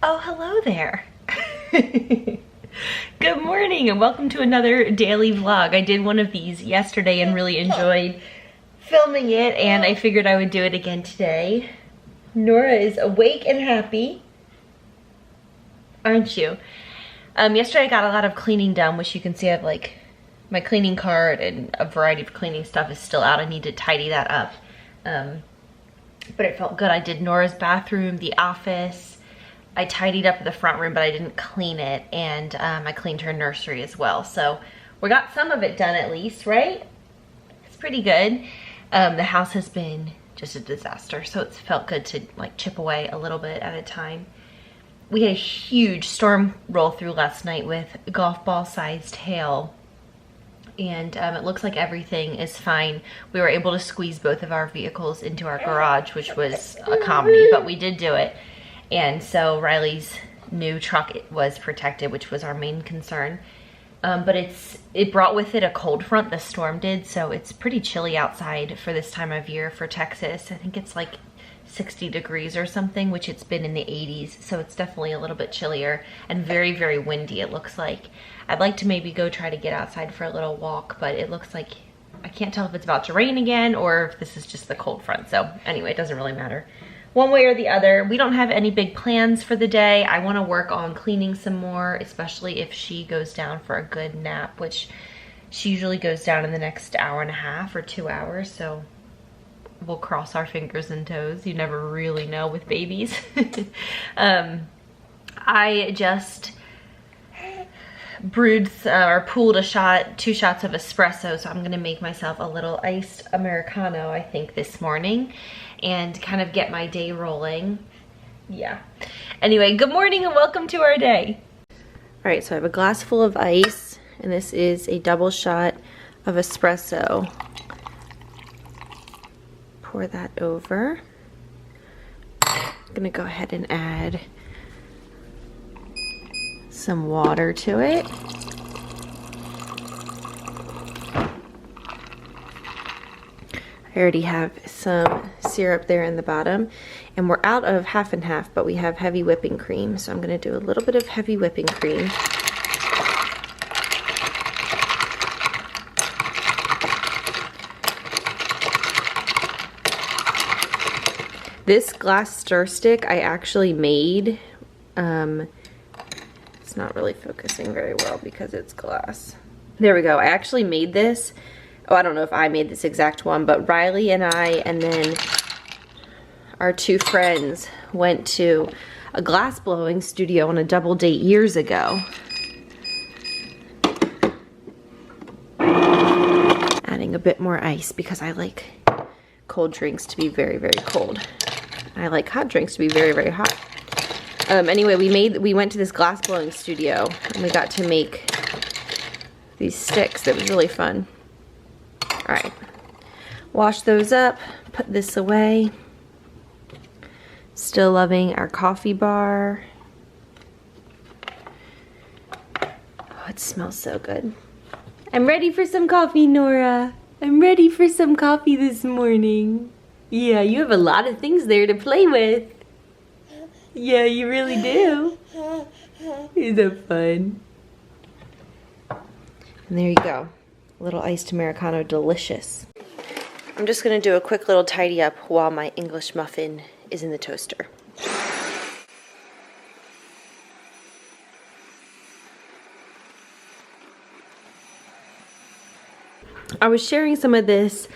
Oh, hello there. Good morning and welcome to another daily vlog. I did one of these yesterday and really enjoyed filming it, and I figured I would do it again today. Nora is awake and happy, aren't you? Yesterday I got a lot of cleaning done, which you can see I have like my cleaning cart and a variety of cleaning stuff is still out. I need to tidy that up. But it felt good. I did Nora's bathroom, the office. I tidied up the front room, but I didn't clean it. And I cleaned her nursery as well. So we got some of it done at least, right? It's pretty good. The house has been just a disaster. So it's felt good to like chip away a little bit at a time. We had a huge storm roll through last night with golf ball sized hail. And it looks like everything is fine. We were able to squeeze both of our vehicles into our garage, which was a comedy, but we did do it. And so Riley's new truck was protected, which was our main concern. But it brought with it a cold front, the storm did, so it's pretty chilly outside for this time of year for Texas. I think it's like 60 degrees or something, which it's been in the 80s, so it's definitely a little bit chillier and very, very windy, it looks like. I'd like to maybe go try to get outside for a little walk, but it looks like, I can't tell if it's about to rain again or if this is just the cold front. So anyway, it doesn't really matter. One way or the other, we don't have any big plans for the day. I want to work on cleaning some more, especially if she goes down for a good nap, which she usually goes down in the next hour and a half or 2 hours, so we'll cross our fingers and toes. You never really know with babies. I just brewed or pooled 2 shots of espresso, so I'm gonna make myself a little iced Americano, I think, this morning and kind of get my day rolling. Yeah. Anyway, good morning and welcome to our day. All right, so I have a glass full of ice, and this is a double shot of espresso. Pour that over. I'm gonna go ahead and add some water to it. I already have some syrup there in the bottom, and we're out of half and half, but we have heavy whipping cream, so I'm gonna do a little bit of heavy whipping cream. This glass stir stick I actually made. It's not really focusing very well because it's glass. There we go. I actually made this. Oh, I don't know if I made this exact one, but Riley and I, and then our 2 friends, went to a glass blowing studio on a double date years ago. Adding a bit more ice because I like cold drinks to be very, very cold. I like hot drinks to be very, very hot. Anyway, we went to this glass blowing studio and we got to make these sticks. It was really fun. All right, wash those up, put this away. Still loving our coffee bar. Oh, it smells so good. I'm ready for some coffee, Nora. I'm ready for some coffee this morning. Yeah, you have a lot of things there to play with. Yeah, you really do. Isn't that fun? And there you go. A little iced Americano, delicious. I'm just gonna do a quick little tidy up while my English muffin is in the toaster. I was sharing some of this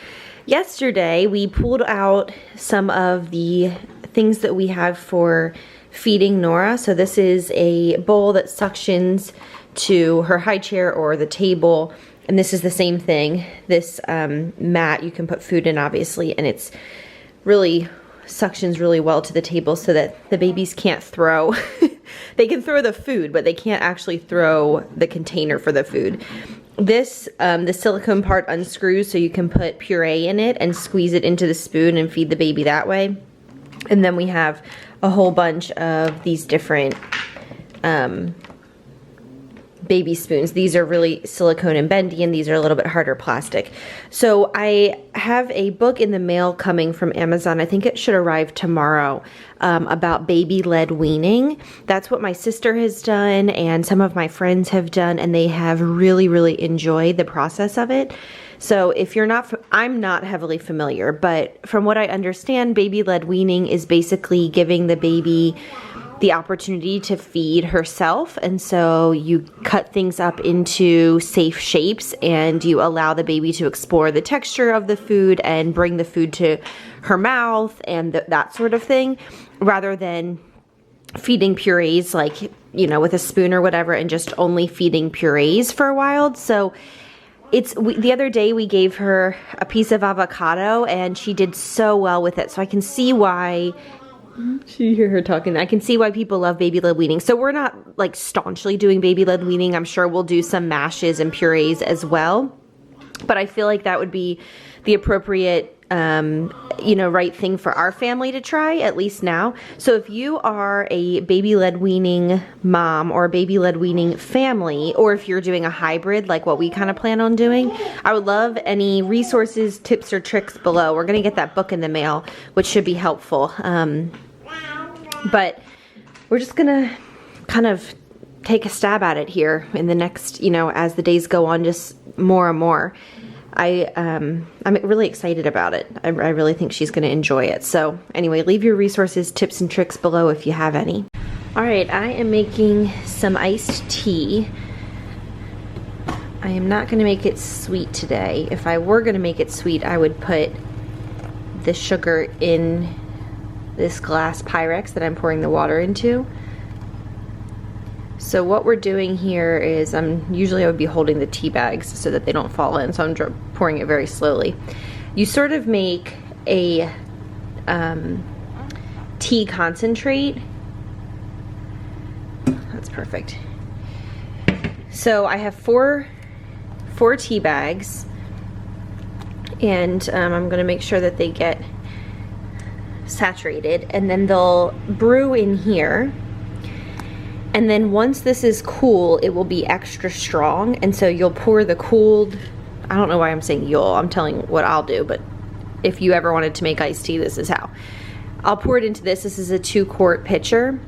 yesterday. We pulled out some of the things that we have for feeding Nora. So this is a bowl that suctions to her high chair or the table, and this is the same thing. This mat you can put food in, obviously, and it's really suctions really well to the table so that the babies can't throw. They can throw the food, but they can't actually throw the container for the food. This, the silicone part unscrews so you can put puree in it and squeeze it into the spoon and feed the baby that way. And then we have a whole bunch of these different baby spoons. These are really silicone and bendy, and these are a little bit harder plastic. So I have a book in the mail coming from Amazon. I think it should arrive tomorrow, about baby led weaning. That's what my sister has done and some of my friends have done, and they have really, really enjoyed the process of it. So if you're not, I'm not heavily familiar, but from what I understand, baby led weaning is basically giving the baby the opportunity to feed herself. And so you cut things up into safe shapes and you allow the baby to explore the texture of the food and bring the food to her mouth and that sort of thing, rather than feeding purees like, you know, with a spoon or whatever, and just only feeding purees for a while. So the other day we gave her a piece of avocado and she did so well with it. So I can see why, you hear her talking, I can see why people love baby led weaning. So we're not like staunchly doing baby led weaning. I'm sure we'll do some mashes and purees as well. But I feel like that would be the appropriate, you know, right thing for our family to try, at least now. So if you are a baby led weaning mom or a baby led weaning family, or if you're doing a hybrid like what we kind of plan on doing, I would love any resources, tips, or tricks below. We're going to get that book in the mail, which should be helpful. But we're just going to kind of take a stab at it here in the next, you know, as the days go on, just more and more. I'm really excited about it. I really think she's going to enjoy it. So anyway, leave your resources, tips, and tricks below if you have any. All right, I am making some iced tea. I am not going to make it sweet today. If I were going to make it sweet, I would put the sugar in this glass Pyrex that I'm pouring the water into. So what we're doing here is usually I would be holding the tea bags so that they don't fall in, so I'm pouring it very slowly. You sort of make a tea concentrate. That's perfect. So I have four tea bags, and I'm going to make sure that they get saturated, and then they'll brew in here. And then once this is cool, it will be extra strong. And so you'll pour the cooled, I don't know why I'm saying you'll, I'm telling what I'll do, but if you ever wanted to make iced tea, this is how. I'll pour it into this. This is a 2-quart pitcher.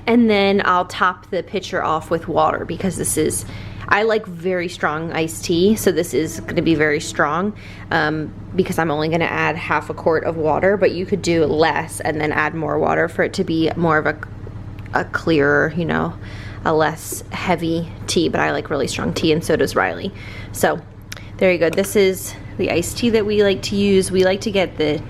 And then I'll top the pitcher off with water because this is, I like very strong iced tea. So this is gonna be very strong because I'm only gonna add half a quart of water, but you could do less and then add more water for it to be more of a clearer, you know, a less heavy tea. But I like really strong tea, and so does Riley. So there you go. This is the iced tea that we like to use. We like to get the,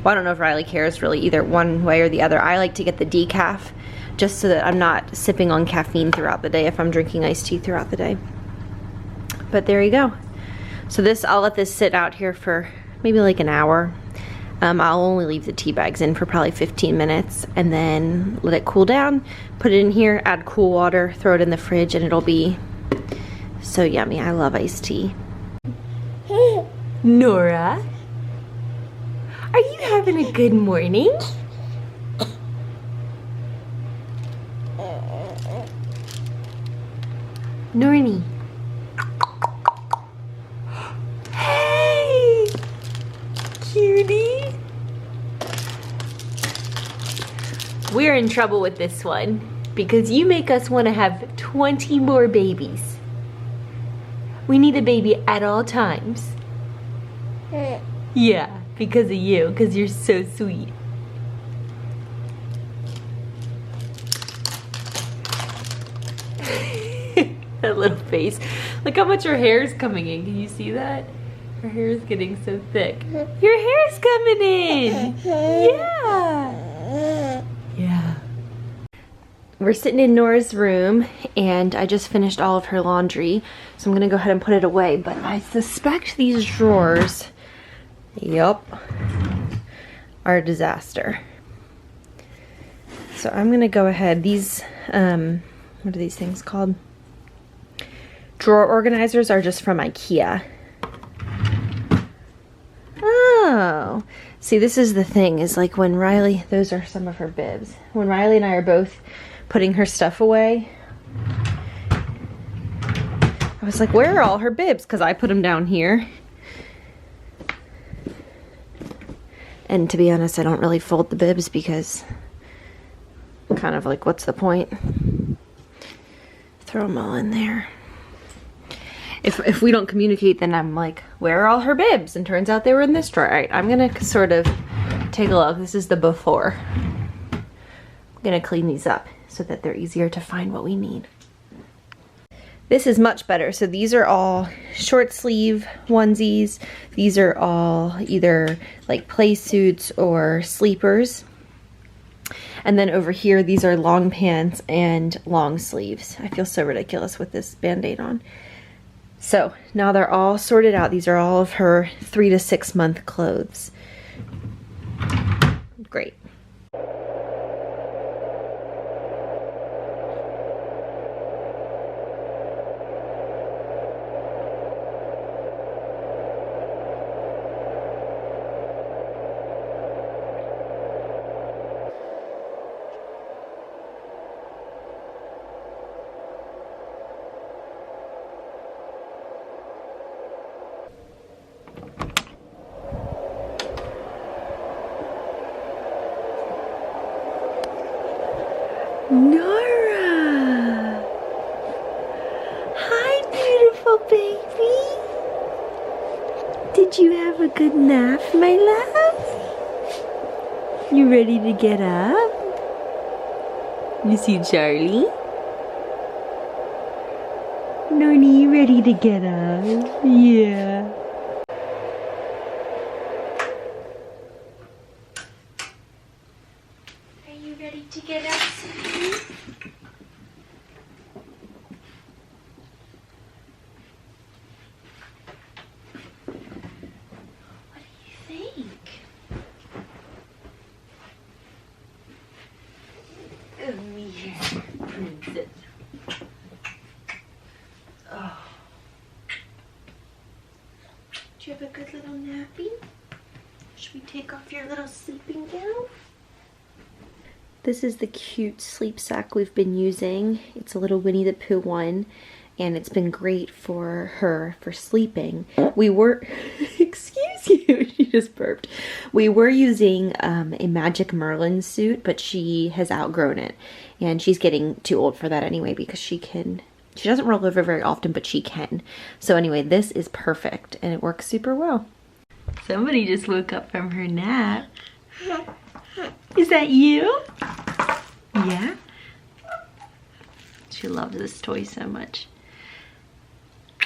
well, I don't know if Riley cares really either one way or the other. I like to get the decaf just so that I'm not sipping on caffeine throughout the day if I'm drinking iced tea throughout the day. But there you go. So this, I'll let this sit out here for maybe like an hour. I'll only leave the tea bags in for probably 15 minutes and then let it cool down, put it in here, add cool water, throw it in the fridge, and it'll be so yummy. I love iced tea. Nora, are you having a good morning? Nornie. Hey, cutie. We're in trouble with this one because you make us want to have 20 more babies. We need a baby at all times. Yeah, because of you, because you're so sweet. That little face. Look how much her hair is coming in. Can you see that? Her hair is getting so thick. Your hair's coming in. Yeah. Yeah. We're sitting in Nora's room and I just finished all of her laundry. So I'm gonna go ahead and put it away. But I suspect these drawers, yup, are a disaster. So I'm gonna go ahead. These, what are these things called? Drawer organizers are just from IKEA. Oh, see, this is the thing, is like when Riley, those are some of her bibs. When Riley and I are both putting her stuff away, was like, where are all her bibs? Because I put them down here. And to be honest, I don't really fold the bibs because kind of like, what's the point? Throw them all in there. If we don't communicate, then I'm like, where are all her bibs? And turns out they were in this drawer. All right, I'm gonna sort of take a look. This is the before. I'm gonna clean these up so that they're easier to find what we need. This is much better. So these are all short sleeve onesies. These are all either like play suits or sleepers. And then over here, these are long pants and long sleeves. I feel so ridiculous with this Band-Aid on. So now they're all sorted out. These are all of her 3 to 6 month clothes. Great. Nora! Hi, beautiful baby! Did you have a good nap, my love? You ready to get up? You see Charlie? Nornie, you ready to get up? Yeah. Ready to get up, sweetie? What do you think? Come here, princess. Oh. Did you have a good little nappy? Should we take off your little sleeping gown? This is the cute sleep sack we've been using. It's a little Winnie the Pooh one, and it's been great for her for sleeping. We were, excuse you, she just burped. We were using a Magic Merlin suit, but she has outgrown it, and she's getting too old for that anyway because she doesn't roll over very often, but she can. So anyway, this is perfect, and it works super well. Somebody just woke up from her nap. Is that you? Yeah? She loves this toy so much.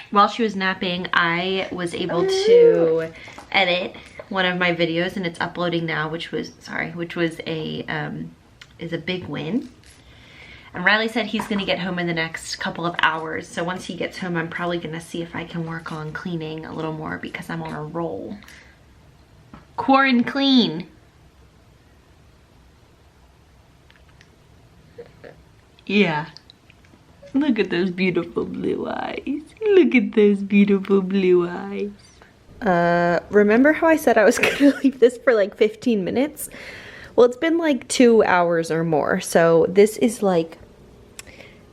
While she was napping, I was able to edit one of my videos, and it's uploading now, which was a big win. And Riley said he's gonna get home in the next couple of hours. So once he gets home, I'm probably gonna see if I can work on cleaning a little more because I'm on a roll. Quarantine. Yeah. Look at those beautiful blue eyes. Look at those beautiful blue eyes. Remember how I said I was gonna leave this for like 15 minutes? Well, it's been like 2 hours or more. So this is like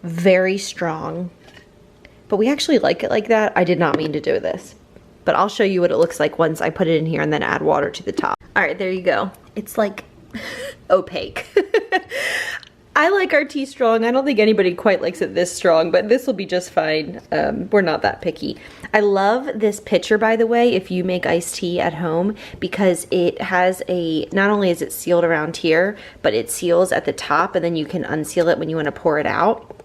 very strong. But we actually like it like that. I did not mean to do this. But I'll show you what it looks like once I put it in here and then add water to the top. All right, there you go. It's like opaque. I like our tea strong. I don't think anybody quite likes it this strong, but this will be just fine. We're not that picky. I love this pitcher, by the way, if you make iced tea at home, because it has not only is it sealed around here, but it seals at the top, and then you can unseal it when you want to pour it out.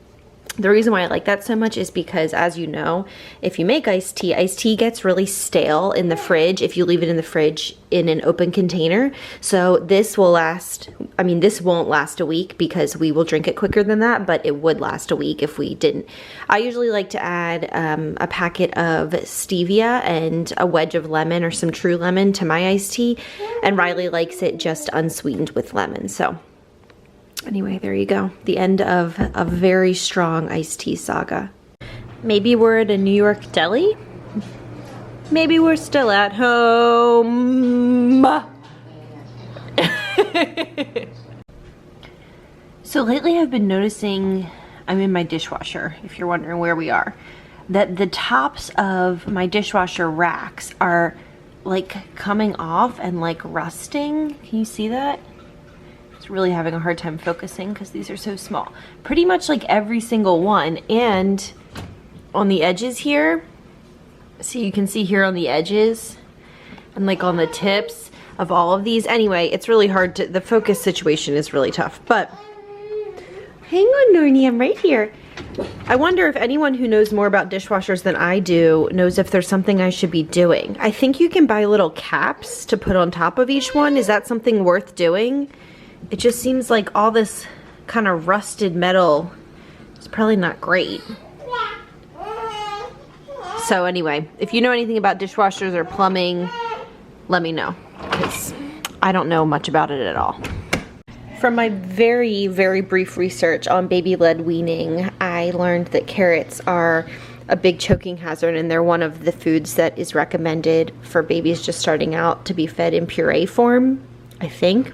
The reason why I like that so much is because, as you know, if you make iced tea gets really stale in the fridge if you leave it in the fridge in an open container. So this will last, I mean, this won't last a week because we will drink it quicker than that, but it would last a week if we didn't. I usually like to add a packet of stevia and a wedge of lemon or some true lemon to my iced tea, and Riley likes it just unsweetened with lemon. So anyway, there you go. The end of a very strong iced tea saga. Maybe we're at a New York deli. Maybe we're still at home. So lately I've been noticing I'm in my dishwasher, if you're wondering where we are. that the tops of my dishwasher racks are like coming off and like rusting. Can you see that? It's really having a hard time focusing because these are so small. Pretty much like every single one. And on the edges here, so you can see here on the edges and like on the tips of all of these. Anyway, it's really hard to, the focus situation is really tough. But hang on, Nornie, I'm right here. I wonder if anyone who knows more about dishwashers than I do knows if there's something I should be doing. I think you can buy little caps to put on top of each one. Is that something worth doing? It just seems like all this kind of rusted metal is probably not great. So anyway, if you know anything about dishwashers or plumbing, let me know, because I don't know much about it at all. From my very, very brief research on baby led weaning, I learned that carrots are a big choking hazard, and they're one of the foods that is recommended for babies just starting out to be fed in puree form, I think.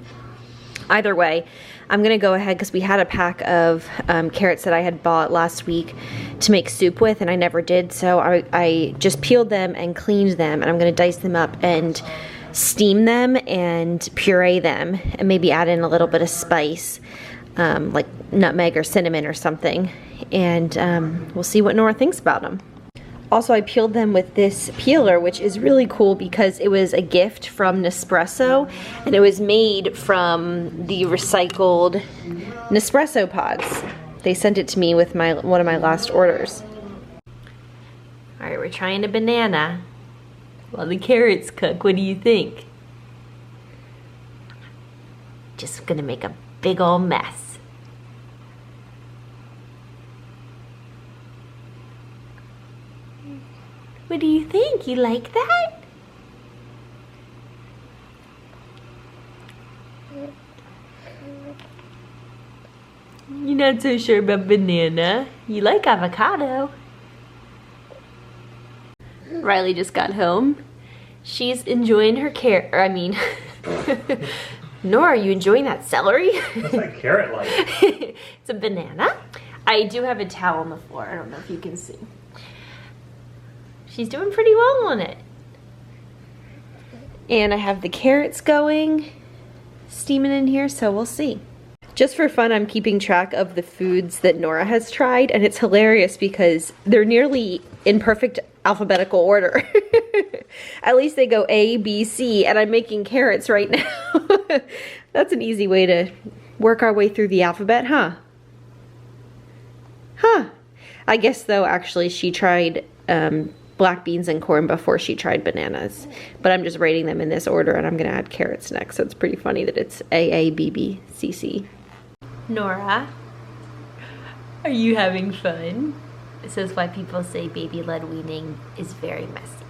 Either way, I'm gonna go ahead because we had a pack of carrots that I had bought last week to make soup with, and I never did, so I just peeled them and cleaned them, and I'm gonna dice them up and steam them and puree them and maybe add in a little bit of spice, like nutmeg or cinnamon or something, and we'll see what Nora thinks about them. Also, I peeled them with this peeler, which is really cool because it was a gift from Nespresso, and it was made from the recycled Nespresso pods. They sent it to me with one of my last orders. All right, we're trying a banana while the carrots cook. What do you think? Just gonna make a big old mess. What do you think? You like that? You're not so sure about banana. You like avocado. Riley just got home. She's enjoying her Nora, are you enjoying that celery? What's that carrot like? It's a banana. I do have a towel on the floor. I don't know if you can see. She's doing pretty well on it. And I have the carrots going, steaming in here, so we'll see. Just for fun, I'm keeping track of the foods that Nora has tried, and it's hilarious because they're nearly in perfect alphabetical order. At least they go A, B, C, and I'm making carrots right now. That's an easy way to work our way through the alphabet, huh? I guess though, actually, she tried black beans and corn before she tried bananas. But I'm just rating them in this order, and I'm gonna add carrots next, so it's pretty funny that it's A, A, B, B, C, C. Nora, are you having fun? This is why people say baby led weaning is very messy.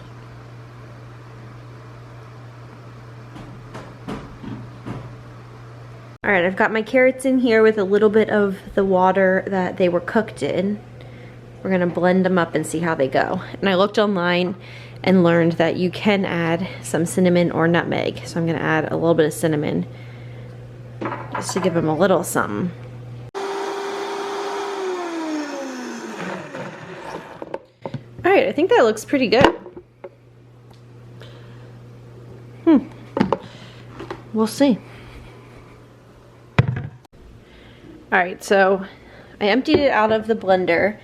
All right, I've got my carrots in here with a little bit of the water that they were cooked in. We're gonna blend them up and see how they go. And I looked online and learned that you can add some cinnamon or nutmeg. So I'm gonna add a little bit of cinnamon just to give them a little something. All right, I think that looks pretty good. We'll see. All right, so I emptied it out of the blender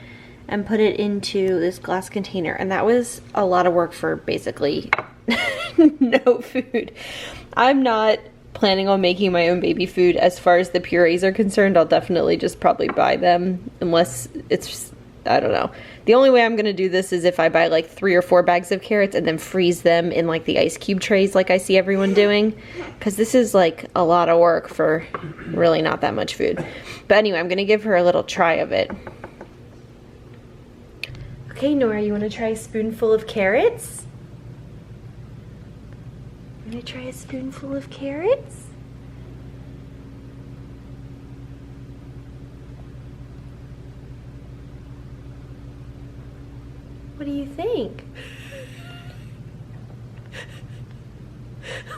and put it into this glass container, and that was a lot of work for basically no food. I'm not planning on making my own baby food as far as the purees are concerned. I'll definitely just probably buy them unless it's, I don't know. The only way I'm gonna do this is if I buy like 3 or 4 bags of carrots and then freeze them in like the ice cube trays like I see everyone doing, because this is like a lot of work for really not that much food. But anyway, I'm gonna give her a little try of it. Okay, Nora, you wanna try a spoonful of carrots? You wanna try a spoonful of carrots? What do you think?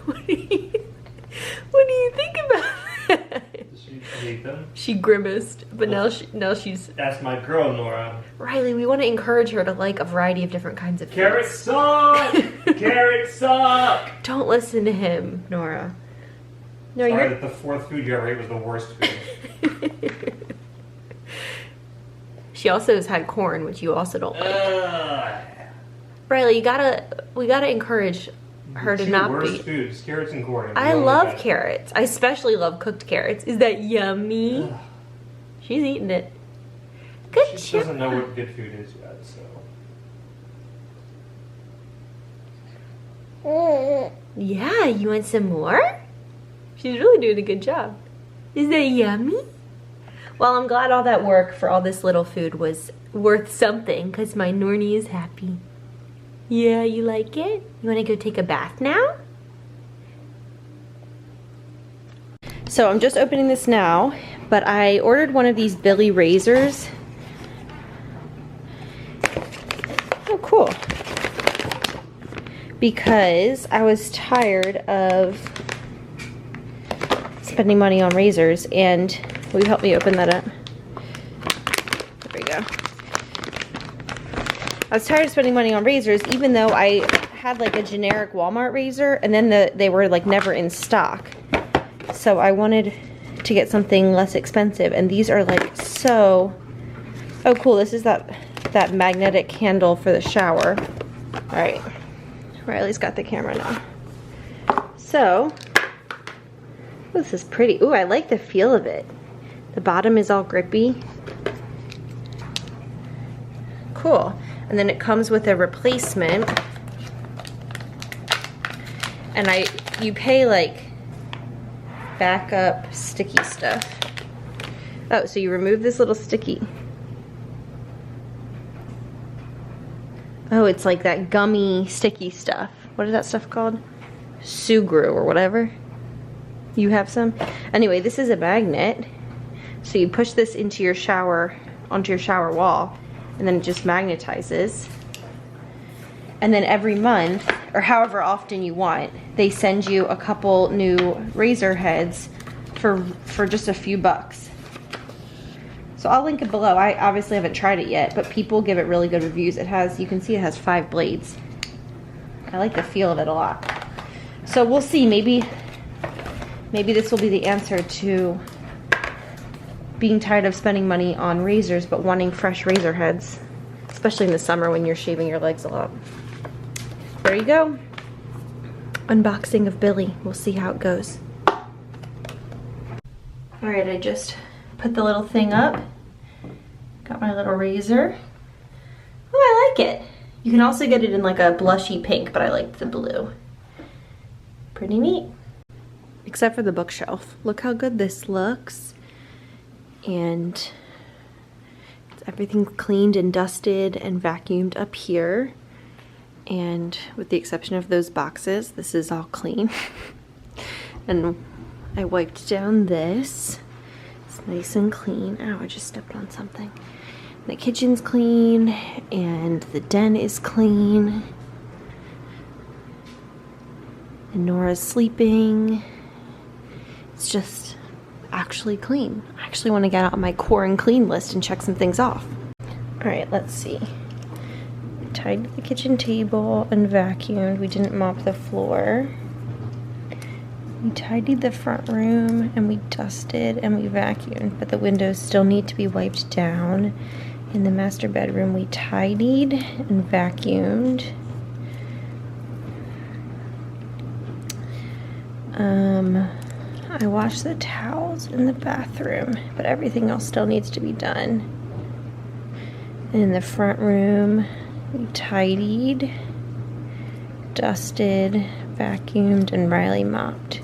What do you think about that? Did she try hate them. She grimaced, but now she's... That's my girl, Nora. Riley, we want to encourage her to like a variety of different kinds of foods. Carrots suck! Carrots suck! Don't listen to him, Nora. No, Sorry that the fourth food you ever ate was the worst food. She also has had corn, which you also don't like. Riley, we gotta encourage her to not be. Worst foods, carrots and corn. I love carrots. I especially love cooked carrots. Is that yummy? Ugh. She's eating it. Good She job. doesn't know what good food is yet, so. Yeah, you want some more? She's really doing a good job. Is that yummy? Well, I'm glad all that work for all this little food was worth something, because my Nornie is happy. Yeah, you like it? You want to go take a bath now? So I'm just opening this now, but I ordered one of these Billy razors. Oh, cool. Because I was tired of spending money on razors, and will you help me open that up? There we go. I was tired of spending money on razors, even though I had like a generic Walmart razor, and then they were like never in stock. So I wanted to get something less expensive, and these are like so... Oh cool, this is that magnetic handle for the shower. Alright, Riley's got the camera now. So, this is pretty. Ooh, I like the feel of it. The bottom is all grippy. Cool. And then it comes with a replacement. And you pay like backup sticky stuff. Oh, so you remove this little sticky. Oh, it's like that gummy sticky stuff. What is that stuff called? Sugru or whatever. You have some? Anyway, this is a magnet. So you push this into your shower, onto your shower wall, and then it just magnetizes. And then every month, or however often you want, they send you a couple new razor heads for just a few bucks. So I'll link it below. I obviously haven't tried it yet, but people give it really good reviews. It has, you can see it has 5 blades. I like the feel of it a lot. So we'll see, maybe this will be the answer to being tired of spending money on razors but wanting fresh razor heads, especially in the summer when you're shaving your legs a lot. There you go. Unboxing of Billy. We'll see how it goes. Alright, I just put the little thing up. Got my little razor. Oh, I like it. You can also get it in like a blushy pink, but I liked the blue. Pretty neat. Except for the bookshelf. Look how good this looks. And everything's cleaned and dusted and vacuumed up here. And with the exception of those boxes, this is all clean. And I wiped down this. It's nice and clean. Ow, I just stepped on something. The kitchen's clean and the den is clean. And Nora's sleeping. It's just actually clean. I actually want to get out my core and clean list and check some things off. Alright, let's see. Tidied the kitchen table and vacuumed. We didn't mop the floor. We tidied the front room and we dusted and we vacuumed, but the windows still need to be wiped down. In the master bedroom we tidied and vacuumed. I washed the towels in the bathroom, but everything else still needs to be done. In the front room we tidied, dusted, vacuumed, and Riley mopped.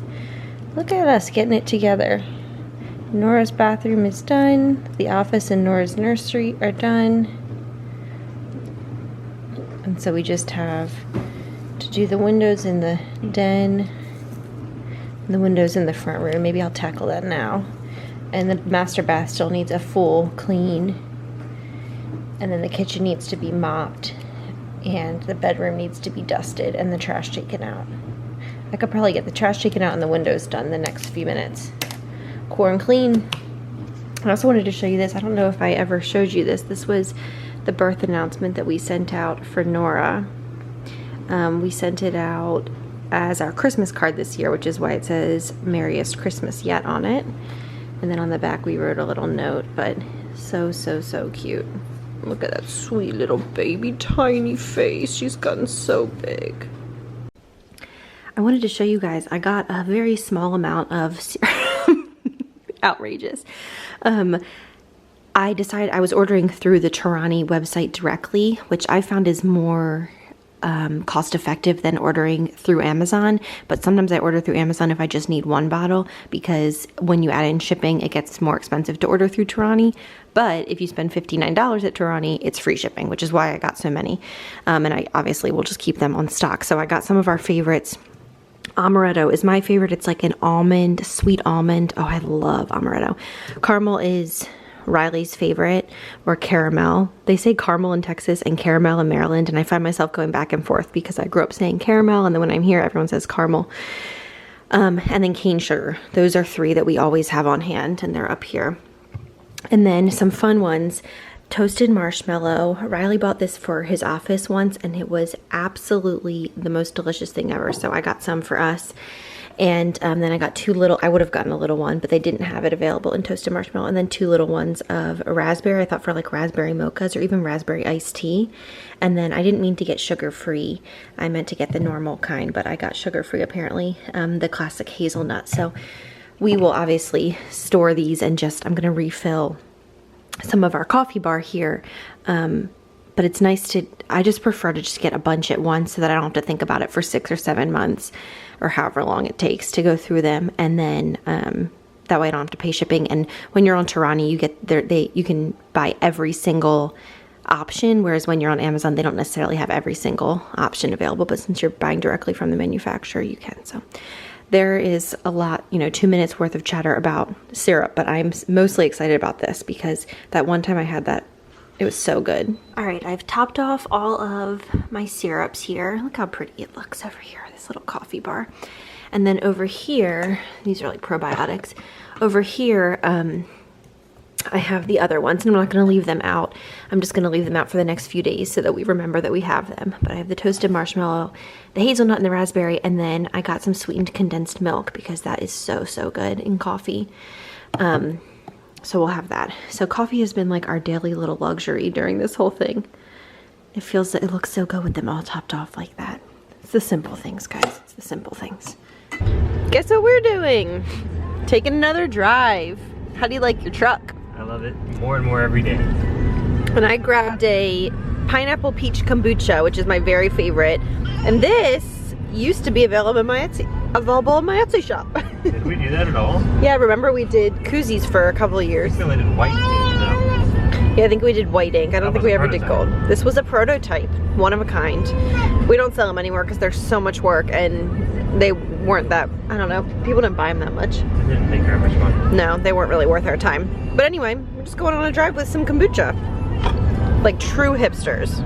Look at us getting it together. Nora's bathroom is done. The office and Nora's nursery are done. And so we just have to do the windows in the den, and the windows in the front room. Maybe I'll tackle that now. And the master bath still needs a full clean. And then the kitchen needs to be mopped, and the bedroom needs to be dusted and the trash taken out. I could probably get the trash taken out and the windows done the next few minutes. Core and clean. I also wanted to show you this. I don't know if I ever showed you this. This was the birth announcement that we sent out for Nora. We sent it out as our Christmas card this year, which is why it says Merriest Christmas Yet on it. And then on the back we wrote a little note, but so cute. Look at that sweet little baby tiny face. She's gotten so big. I wanted to show you guys, I got a very small amount of serum. Outrageous. I decided I was ordering through the Torani website directly, which I found is more cost effective than ordering through Amazon. But sometimes I order through Amazon if I just need one bottle, because when you add in shipping, it gets more expensive to order through Torani. But if you spend $59 at Torani, it's free shipping, which is why I got so many. And I obviously will just keep them on stock. So I got some of our favorites. Amaretto is my favorite. It's like an almond, sweet almond. Oh, I love amaretto. Caramel is Riley's favorite, or caramel. They say caramel in Texas and caramel in Maryland, and I find myself going back and forth because I grew up saying caramel, and then when I'm here, everyone says caramel. And then cane sugar. Those are 3 that we always have on hand, and they're up here. And then some fun ones. Toasted marshmallow. Riley bought this for his office once, and it was absolutely the most delicious thing ever. So I got some for us. And then I got 2 little, I would have gotten a little one, but they didn't have it available in toasted marshmallow. And then 2 little ones of raspberry, I thought for like raspberry mochas or even raspberry iced tea. And then I didn't mean to get sugar-free. I meant to get the normal kind, but I got sugar-free apparently, the classic hazelnut. So we will obviously store these and just, I'm going to refill some of our coffee bar here. But it's nice to, I just prefer to just get a bunch at once so that I don't have to think about it for 6 or 7 months or however long it takes to go through them. And then that way I don't have to pay shipping. And when you're on Torani, you get you can buy every single option, whereas when you're on Amazon, they don't necessarily have every single option available. But since you're buying directly from the manufacturer, you can. So there is a lot, 2 minutes worth of chatter about syrup, but I'm mostly excited about this because that one time I had that, it was so good. All right, I've topped off all of my syrups here. Look how pretty it looks over here, this little coffee bar. And then over here, these are like probiotics. Over here, I have the other ones, and I'm not going to leave them out. I'm just going to leave them out for the next few days so that we remember that we have them. But I have the toasted marshmallow, the hazelnut, and the raspberry, and then I got some sweetened condensed milk because that is so good in coffee. So we'll have that. So coffee has been like our daily little luxury during this whole thing. It feels that it looks so good with them all topped off like that. It's the simple things, guys. It's the simple things. Guess what we're doing? Taking another drive. How do you like your truck? I love it more and more every day. And I grabbed a pineapple peach kombucha, which is my very favorite. And this used to be available in my Etsy shop. Did we do that at all? Yeah, remember we did koozies for a couple of years. I think we did white ink though. Yeah, I think we did white ink. I don't think we ever did gold. This was a prototype, one of a kind. We don't sell them anymore because they're so much work and they weren't that, I don't know, people didn't buy them that much. It didn't take very much money. No, they weren't really worth our time. But anyway, we're just going on a drive with some kombucha. Like true hipsters.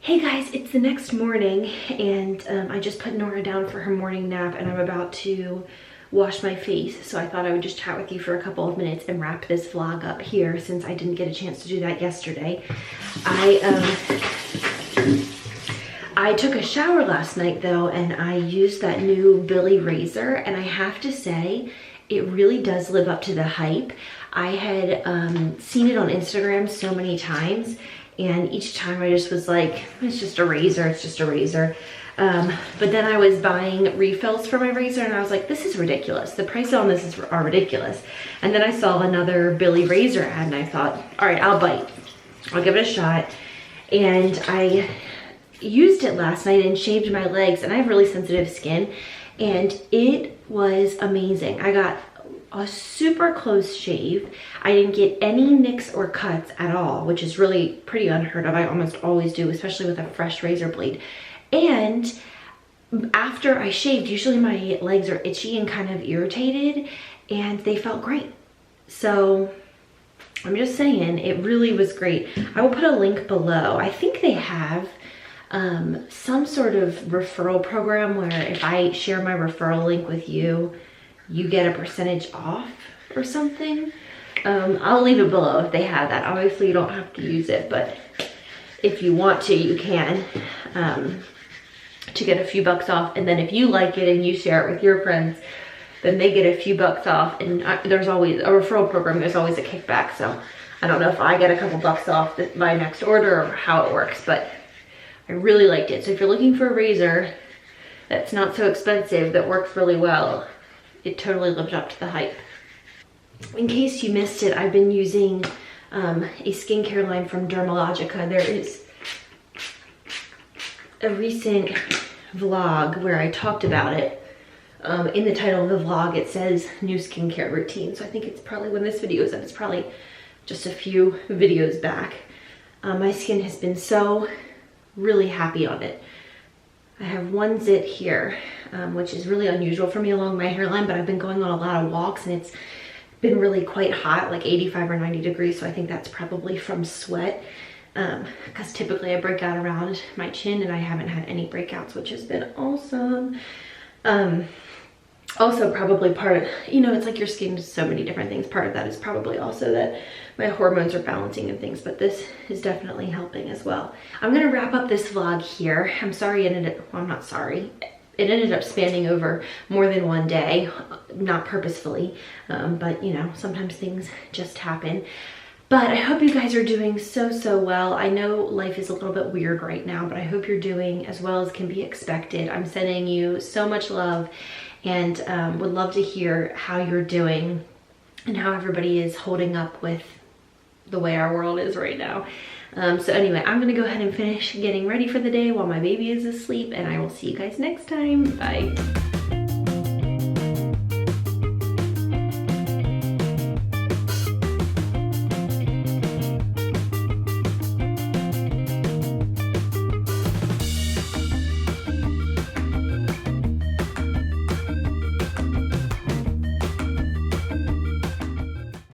Hey guys, it's the next morning and I just put Nora down for her morning nap and I'm about to wash my face. So I thought I would just chat with you for a couple of minutes and wrap this vlog up here since I didn't get a chance to do that yesterday. I took a shower last night though and I used that new Billy razor and I have to say it really does live up to the hype. I had seen it on Instagram so many times and each time I just was like, it's just a razor, it's just a razor. But then I was buying refills for my razor and I was like, this is ridiculous. The prices on this are ridiculous. And then I saw another Billy razor ad and I thought, all right, I'll bite. I'll give it a shot. And I used it last night and shaved my legs and I have really sensitive skin and it was amazing. I got a super close shave. I didn't get any nicks or cuts at all, which is really pretty unheard of. I almost always do, especially with a fresh razor blade. And after I shaved, usually my legs are itchy and kind of irritated and they felt great. So I'm just saying, it really was great. I will put a link below. I think they have some sort of referral program where if I share my referral link with you, you get a percentage off or something. I'll leave it below if they have that. Obviously you don't have to use it, but if you want to, you can, to get a few bucks off. And then if you like it and you share it with your friends, then they get a few bucks off. And there's always a referral program, there's always a kickback. So I don't know if I get a couple bucks off my next order or how it works, but I really liked it. So if you're looking for a razor that's not so expensive, that works really well, it totally lived up to the hype. In case you missed it, I've been using a skincare line from Dermalogica. There is a recent vlog where I talked about it. In the title of the vlog, it says new skincare routine. So I think it's probably, when this video is up, it's probably just a few videos back. My skin has been so really happy on it. I have one zit here, which is really unusual for me along my hairline, but I've been going on a lot of walks and it's been really quite hot, like 85 or 90 degrees. So I think that's probably from sweat, because typically I break out around my chin and I haven't had any breakouts, which has been awesome. Also probably part of, you know, it's like your skin does so many different things. Part of that is probably also that my hormones are balancing and things, but this is definitely helping as well. I'm gonna wrap up this vlog here. I'm sorry it ended up, well, I'm not sorry. It ended up spanning over more than one day, not purposefully, but you know, sometimes things just happen. But I hope you guys are doing so well. I know life is a little bit weird right now, but I hope you're doing as well as can be expected. I'm sending you so much love and would love to hear how you're doing and how everybody is holding up with the way our world is right now. So anyway, I'm gonna go ahead and finish getting ready for the day while my baby is asleep, and I will see you guys next time. Bye.